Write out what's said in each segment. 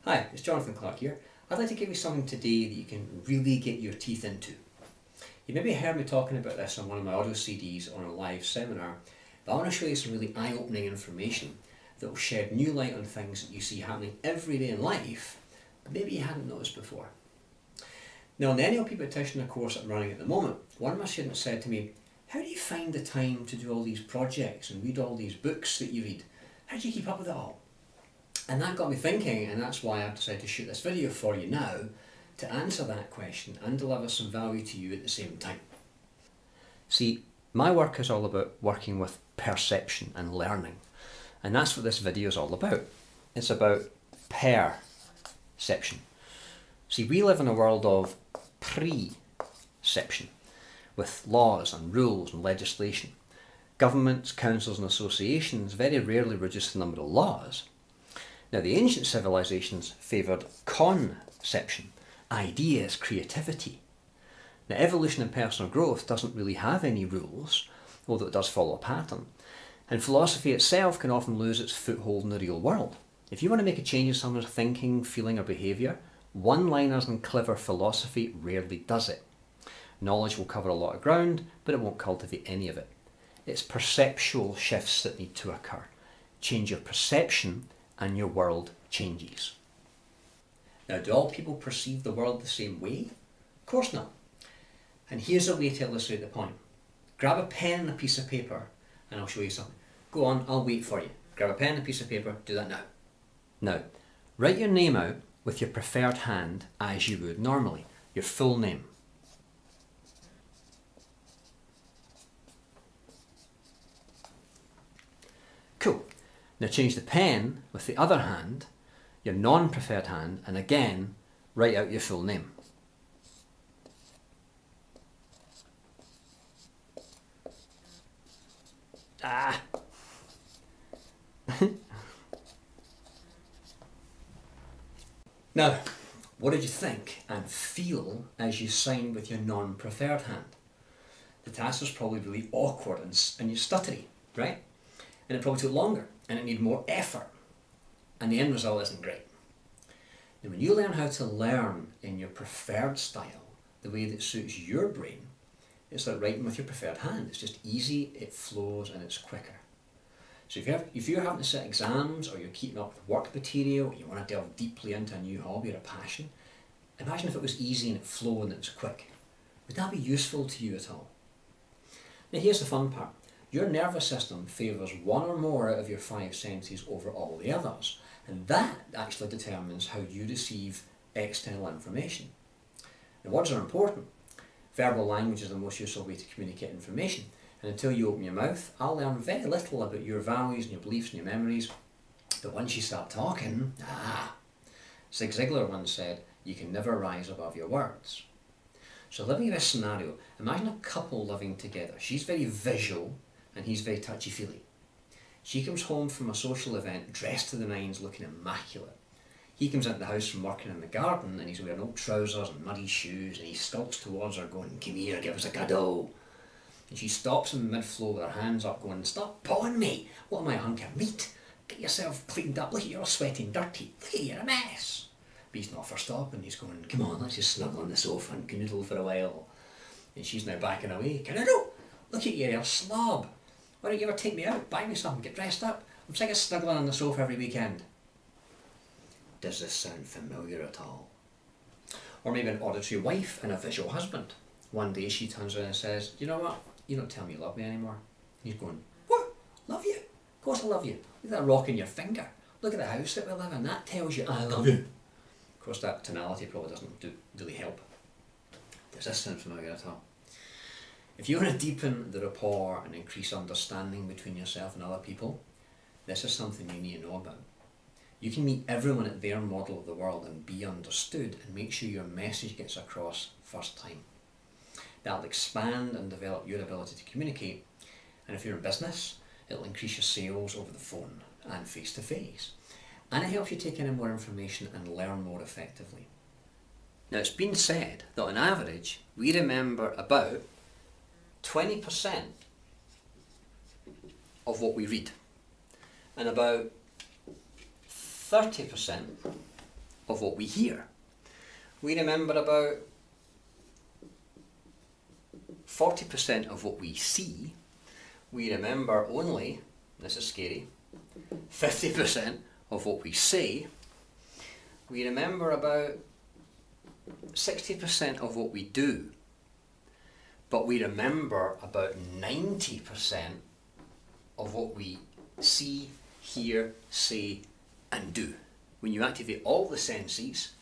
Hi, it's Jonathan Clark here. I'd like to give you something today that you can really get your teeth into. You maybe heard me talking about this on one of my audio CDs on a live seminar, but I want to show you some really eye-opening information that will shed new light on things that you see happening every day in life, but maybe you hadn't noticed before. Now, in the NLP practitioner course I'm running at the moment, one of my students said to me, "How do you find the time to do all these projects and read all these books that you read? How do you keep up with it all?" And that got me thinking, and that's why I've decided to shoot this video for you now to answer that question and deliver some value to you at the same time. See, my work is all about working with perception and learning, and that's what this video is all about. It's about perception. See, we live in a world of preception, with laws and rules and legislation. Governments, councils and associations very rarely reduce the number of laws. Now, the ancient civilizations favoured conception, ideas, creativity. Now, evolution and personal growth doesn't really have any rules, although it does follow a pattern. And philosophy itself can often lose its foothold in the real world. If you want to make a change in someone's thinking, feeling or behaviour, one-liners and clever philosophy rarely does it. Knowledge will cover a lot of ground, but it won't cultivate any of it. It's perceptual shifts that need to occur. Change your perception and your world changes. Now, do all people perceive the world the same way? Of course not. And here's a way to illustrate the point. Grab a pen and a piece of paper and I'll show you something. Go on, I'll wait for you. Grab a pen and a piece of paper, do that now. Now, write your name out with your preferred hand as you would normally, your full name. Cool. Now change the pen with the other hand, your non-preferred hand, and again, write out your full name. Now, what did you think and feel as you signed with your non-preferred hand? The task was probably really awkward and you stuttery, right? And it probably took longer and it needed more effort, and the end result isn't great. Now, when you learn how to learn in your preferred style, the way that suits your brain, it's like writing with your preferred hand. It's just easy, it flows, and it's quicker. So if you're having to set exams, or you're keeping up with work material, or you want to delve deeply into a new hobby or a passion, imagine if it was easy and it flowed and it was quick. Would that be useful to you at all? Now, here's the fun part. Your nervous system favours one or more out of your five senses over all the others, and that actually determines how you receive external information. Now, words are important. Verbal language is the most useful way to communicate information, and until you open your mouth, I'll learn very little about your values and your beliefs and your memories, but once you start talking, Zig Ziglar once said, you can never rise above your words. So living in this scenario, imagine a couple living together. She's very visual, and he's very touchy-feely. She comes home from a social event dressed to the nines, looking immaculate. He comes into the house from working in the garden and he's wearing old trousers and muddy shoes, and he stalks towards her going, "Come here, give us a cuddle." And she stops him mid-flow with her hands up going, "Stop pawing me. What am I, a hunk of meat? Get yourself cleaned up. Look at you all sweaty and dirty. Look at you, you're a mess." But he's not for stopping. He's going, "Come on, let's just snuggle on the sofa and canoodle for a while." And she's now backing away. "Canoodle? Look at you, you're a slob. Why don't you ever take me out, buy me something, get dressed up? I'm sick of snuggling on the sofa every weekend." Does this sound familiar at all? Or maybe an auditory wife and a visual husband. One day she turns around and says, "You know what? You don't tell me you love me anymore." He's going, "What? Love you? Of course I love you. Look at that rock in your finger. Look at the house that we live in. That tells you I love you." Of course, that tonality probably doesn't really help. Does this sound familiar at all? If you want to deepen the rapport and increase understanding between yourself and other people, this is something you need to know about. You can meet everyone at their model of the world and be understood, and make sure your message gets across first time. That'll expand and develop your ability to communicate, and if you're in business, it'll increase your sales over the phone and face to face. And it helps you take in more information and learn more effectively. Now, it's been said that on average, we remember about 20% of what we read, and about 30% of what we hear. We remember about 40% of what we see. We remember only, this is scary, 50% of what we say. We remember about 60% of what we do. But we remember about 90% of what we see, hear, say and do. When you activate all the senses,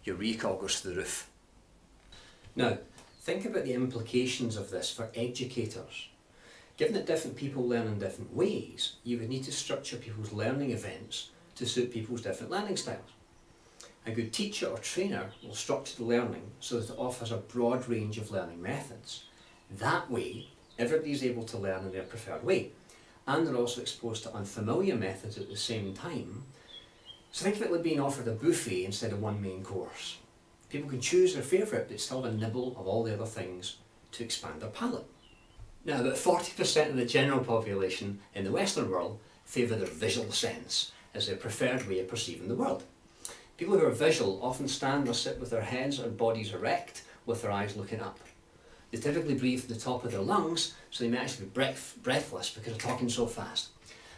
your recall goes through the roof. Now, think about the implications of this for educators. Given that different people learn in different ways, you would need to structure people's learning events to suit people's different learning styles. A good teacher or trainer will structure the learning so that it offers a broad range of learning methods. That way, everybody's able to learn in their preferred way, and they're also exposed to unfamiliar methods at the same time. So think of it like being offered a buffet instead of one main course. People can choose their favourite, but still have a nibble of all the other things to expand their palate. Now, about 40% of the general population in the Western world favour their visual sense as their preferred way of perceiving the world. People who are visual often stand or sit with their heads or bodies erect with their eyes looking up. They typically breathe from the top of their lungs, so they may actually be breathless because they're talking so fast.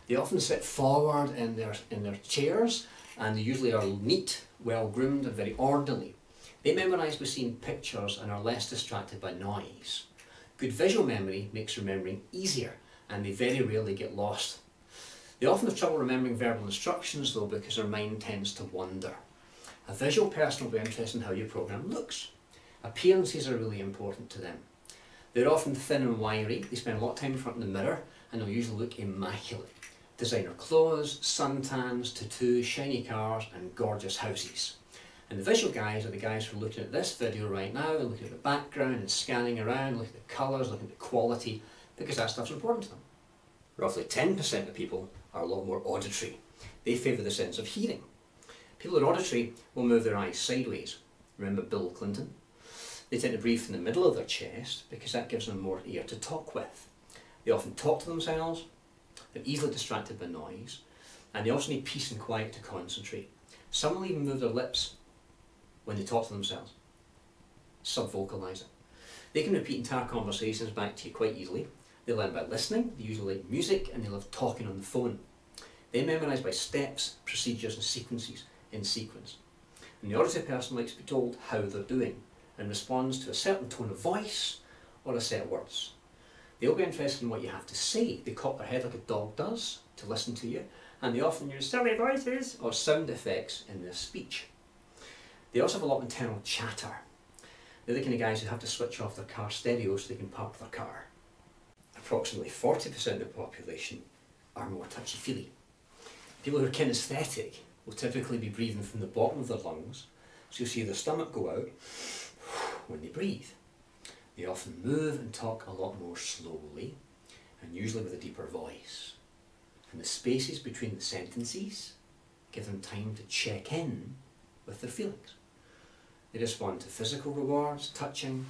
They often sit forward in their chairs, and they usually are neat, well groomed and very orderly. They memorise by seeing pictures and are less distracted by noise. Good visual memory makes remembering easier, and they very rarely get lost. They often have trouble remembering verbal instructions though, because their mind tends to wander. A visual person will be interested in how your program looks. Appearances are really important to them. They're often thin and wiry, they spend a lot of time in front of the mirror, and they'll usually look immaculate. Designer clothes, suntans, tattoos, shiny cars and gorgeous houses. And the visual guys are the guys who are looking at this video right now and looking at the background and scanning around, looking at the colours, looking at the quality, because that stuff's important to them. Roughly 10% of people are a lot more auditory. They favour the sense of hearing. People who are auditory will move their eyes sideways. Remember Bill Clinton? They tend to breathe from the middle of their chest because that gives them more ear to talk with. They often talk to themselves, they're easily distracted by noise, and they also need peace and quiet to concentrate. Some will even move their lips when they talk to themselves, sub-vocalise it. They can repeat entire conversations back to you quite easily. They learn by listening, they usually like music, and they love talking on the phone. They memorise by steps, procedures and sequences in sequence. And the auditory person likes to be told how they're doing and responds to a certain tone of voice or a set of words. They'll be interested in what you have to say. They cock their head like a dog does to listen to you, and they often use silly voices or sound effects in their speech. They also have a lot of internal chatter. They're the kind of guys who have to switch off their car stereo so they can park their car. Approximately 40% of the population are more touchy-feely. People who are kinesthetic will typically be breathing from the bottom of their lungs, so you'll see their stomach go out when they breathe. They often move and talk a lot more slowly, and usually with a deeper voice. And the spaces between the sentences give them time to check in with their feelings. They respond to physical rewards, touching,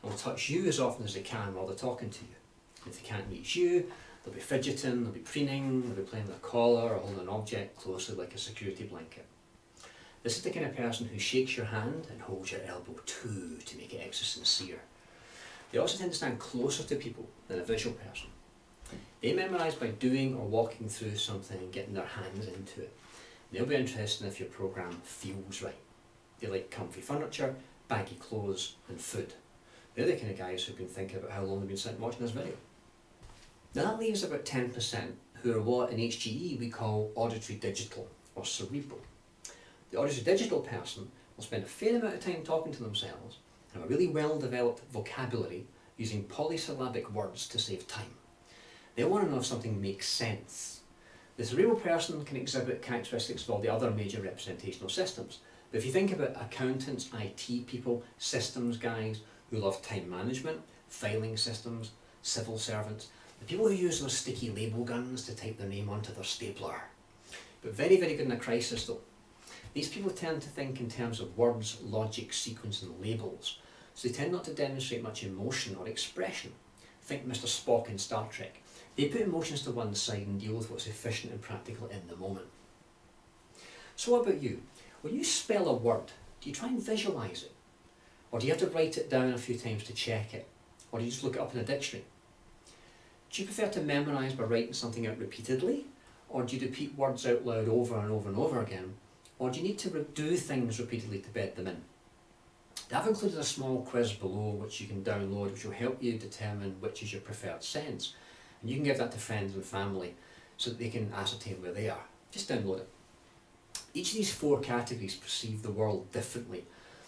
and will touch you as often as they can while they're talking to you. And if they can't reach you, they'll be fidgeting, they'll be preening, they'll be playing with a collar or holding an object closely like a security blanket. This is the kind of person who shakes your hand and holds your elbow too to make it extra sincere. They also tend to stand closer to people than a visual person. They memorise by doing or walking through something and getting their hands into it. They'll be interested in if your program feels right. They like comfy furniture, baggy clothes and food. They're the kind of guys who've been thinking about how long they've been sitting watching this video. Now that leaves about 10% who are what in HGE we call auditory digital or cerebral. The auditory digital person will spend a fair amount of time talking to themselves and have a really well developed vocabulary using polysyllabic words to save time. They want to know if something makes sense. The cerebral person can exhibit characteristics of all the other major representational systems. But if you think about accountants, IT people, systems guys who love time management, filing systems, civil servants, the people who use those sticky label guns to type their name onto their stapler. But very, very good in a crisis though. These people tend to think in terms of words, logic, sequence and labels. So they tend not to demonstrate much emotion or expression. Think Mr. Spock in Star Trek. They put emotions to one side and deal with what's efficient and practical in the moment. So what about you? When you spell a word, do you try and visualise it? Or do you have to write it down a few times to check it? Or do you just look it up in a dictionary? Do you prefer to memorise by writing something out repeatedly? Or do you repeat words out loud over and over and over again? Or do you need to do things repeatedly to bed them in? I've included a small quiz below which you can download, which will help you determine which is your preferred sense. And you can give that to friends and family so that they can ascertain where they are. Just download it. Each of these 4 categories perceive the world differently,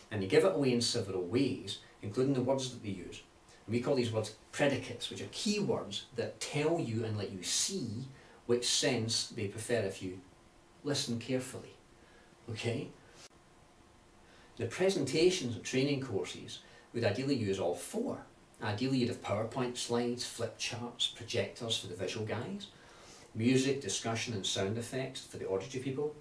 and they give it away in several ways, including the words that they use. And we call these words predicates, which are keywords that tell you and let you see which sense they prefer if you listen carefully. Okay? The presentations and training courses would ideally use all 4. Ideally you'd have PowerPoint slides, flip charts, projectors for the visual guys, music, discussion and sound effects for the auditory people,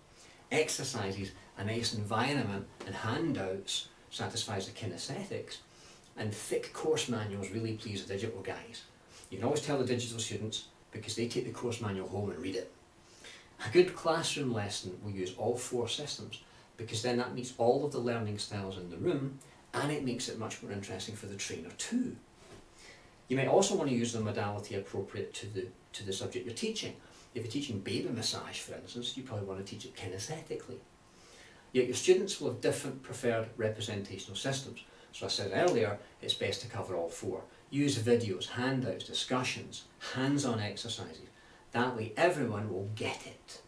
exercises, a nice environment and handouts satisfies the kinesthetics, and thick course manuals really please the digital guys. You can always tell the digital students because they take the course manual home and read it. A good classroom lesson will use all 4 systems because then that meets all of the learning styles in the room and it makes it much more interesting for the trainer too. You might also want to use the modality appropriate to the subject you're teaching. If you're teaching baby massage, for instance, you probably want to teach it kinesthetically. Yet your students will have different preferred representational systems. So I said earlier, it's best to cover all 4. Use videos, handouts, discussions, hands-on exercises. That way everyone will get it.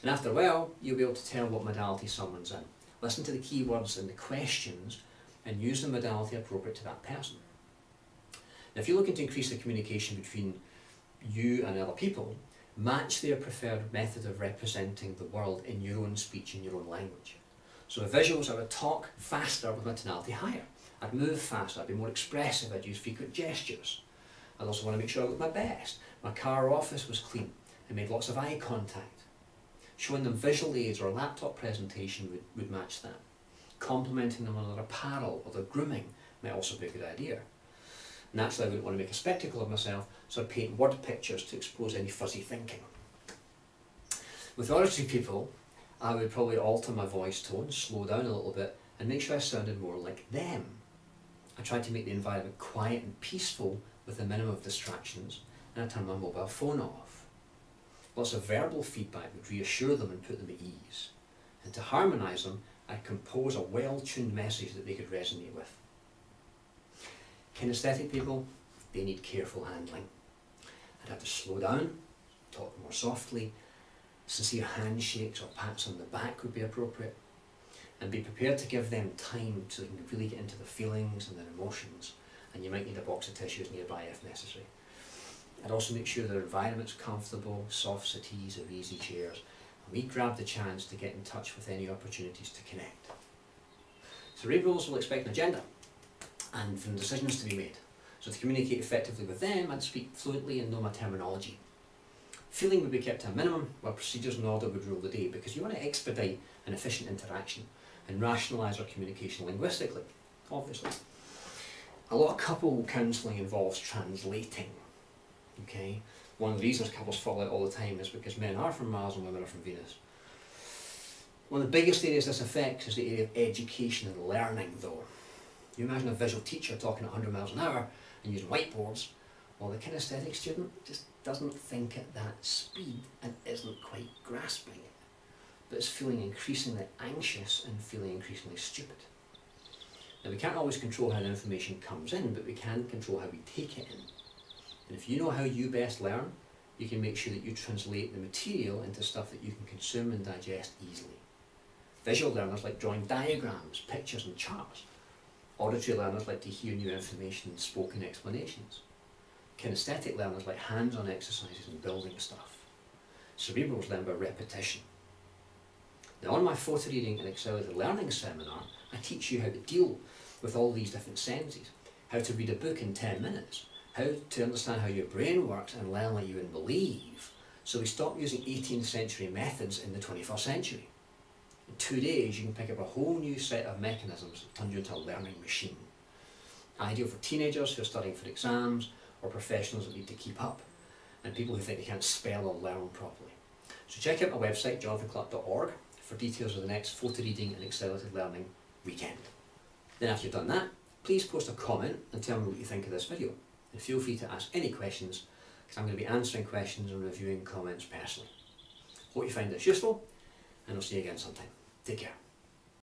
And after a while, you'll be able to tell what modality someone's in. Listen to the keywords and the questions and use the modality appropriate to that person. Now, if you're looking to increase the communication between you and other people, match their preferred method of representing the world in your own speech, in your own language. So with visuals, I would talk faster with my tonality higher. I'd move faster, I'd be more expressive, I'd use frequent gestures. I'd also want to make sure I looked my best. My car or office was clean. I made lots of eye contact. Showing them visual aids or a laptop presentation would match that. Complimenting them on their apparel or their grooming might also be a good idea. Naturally, I wouldn't want to make a spectacle of myself, so I'd paint word pictures to expose any fuzzy thinking. With auditory people, I would probably alter my voice tone, slow down a little bit, and make sure I sounded more like them. I tried to make the environment quiet and peaceful with a minimum of distractions, and I turned my mobile phone off. Lots of verbal feedback would reassure them and put them at ease. And to harmonise them, I'd compose a well-tuned message that they could resonate with. Kinesthetic people, they need careful handling. I'd have to slow down, talk more softly, sincere handshakes or pats on the back would be appropriate, and be prepared to give them time so they can really get into their feelings and their emotions, and you might need a box of tissues nearby if necessary. I'd also make sure their environment's comfortable, soft settees or easy chairs, and we grab the chance to get in touch with any opportunities to connect. Cerebrals will expect an agenda and from decisions to be made. So to communicate effectively with them, I'd speak fluently and know my terminology. Feeling would be kept to a minimum, while procedures and order would rule the day, because you want to expedite an efficient interaction and rationalise our communication linguistically, obviously. A lot of couple counselling involves translating. Okay? One of the reasons couples fall out all the time is because men are from Mars and women are from Venus. One of the biggest areas this affects is the area of education and learning though. You imagine a visual teacher talking at 100 miles an hour and using whiteboards, while the kinesthetic student just doesn't think at that speed and isn't quite grasping it, but is feeling increasingly anxious and feeling increasingly stupid. Now we can't always control how the information comes in, but we can control how we take it in. And if you know how you best learn, you can make sure that you translate the material into stuff that you can consume and digest easily. Visual learners like drawing diagrams, pictures and charts. Auditory learners like to hear new information and spoken explanations. Kinesthetic learners like hands-on exercises and building stuff. Cerebrals learn by repetition. Now on my photo reading and accelerated learning seminar, I teach you how to deal with all these different senses, how to read a book in 10 minutes, how to understand how your brain works and learn like you and believe. So we stop using 18th century methods in the 21st century. In 2 days you can pick up a whole new set of mechanisms that turn you into a learning machine. Ideal for teenagers who are studying for exams or professionals that need to keep up, and people who think they can't spell or learn properly. So check out my website jonathanclark.org for for details of the next photo reading and accelerated learning weekend. Then after you've done that, please post a comment and tell me what you think of this video. And feel free to ask any questions, because I'm going to be answering questions and reviewing comments personally. Hope you find this useful, and I'll see you again sometime. Take care.